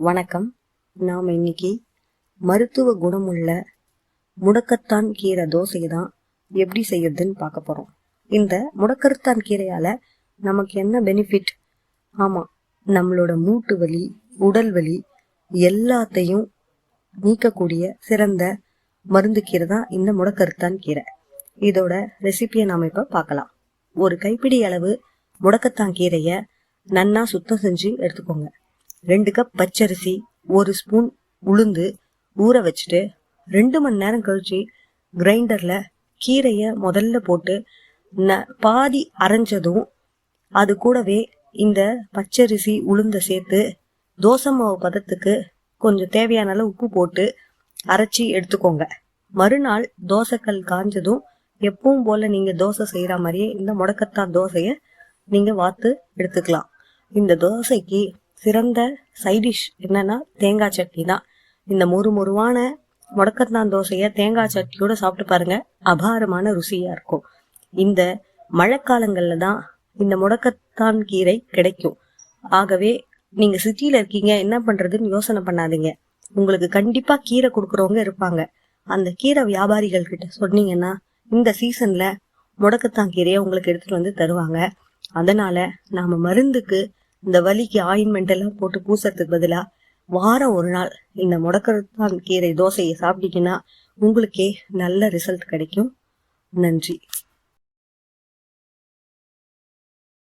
வணக்கம். நாம் இன்னைக்கு மருத்துவ குணமுள்ள முடக்கத்தான் கீரை தோசை தான் எப்படி செய்யறதுன்னு பார்க்க போறோம். இந்த முடக்கத்தான் கீரையால நமக்கு என்ன பெனிஃபிட்? ஆமா, நம்மளோட மூட்டு வலி, உடல் வலி எல்லாத்தையும் நீக்கக்கூடிய சிறந்த மருந்து கீரை தான் இந்த முடக்கத்தான் கீரை. இதோட ரெசிபியை நாம இப்ப பார்க்கலாம். ஒரு கைப்பிடி அளவு முடக்கத்தான் கீரைய நன்னா சுத்தம் செஞ்சு எடுத்துக்கோங்க. 2 கப் பச்சரிசி, 1 ஸ்பூன் உளுந்து ஊற வச்சுட்டு 2 மணி நேரம் கழிச்சு கிரைண்டர்ல கீரைய முதல்ல போட்டு பாதி அரைஞ்சதும் அது கூடவே இந்த பச்சரிசி உளுந்த சேர்த்து தோசை மாவு பதத்துக்கு கொஞ்சம் தேவையான அளவு உப்பு போட்டு அரைச்சி எடுத்துக்கோங்க. மறுநாள் தோசைக்கல் காஞ்சதும் எப்பவும் போல நீங்க தோசை செய்யற மாதிரியே இந்த முடக்கத்தான் தோசைய நீங்க வாத்து எடுத்துக்கலாம். இந்த தோசைக்கு சிறந்த சைடிஷ் என்னன்னா தேங்காய் சட்னி தான். இந்த மொறுமொருவான முடக்கத்தான் தோசைய தேங்காய் சட்னியோட சாப்பிட்டு பாருங்க, அபாரமான ருசியா இருக்கும். இந்த மழைக்காலங்கள்ல தான் இந்த முடக்கத்தான் கீரை கிடைக்கும். ஆகவே நீங்க சிட்டியில இருக்கீங்க, என்ன பண்றதுன்னு யோசனை பண்ணாதீங்க. உங்களுக்கு கண்டிப்பா கீரை கொடுக்கறவங்க இருப்பாங்க. அந்த கீரை வியாபாரிகள் கிட்ட சொன்னீங்கன்னா இந்த சீசன்ல முடக்கத்தான் கீரையை உங்களுக்கு எடுத்துட்டு வந்து தருவாங்க. அதனால நாம மருந்துக்கு இந்த வலிக்கு ஆயின்மெண்ட் எல்லாம் போட்டு பூசறதுக்கு பதிலா வாரம் ஒரு நாள் இந்த முடக்கத்தான் கீரை தோசையை சாப்பிட்டீங்கன்னா உங்களுக்கே நல்ல ரிசல்ட் கிடைக்கும். நன்றி.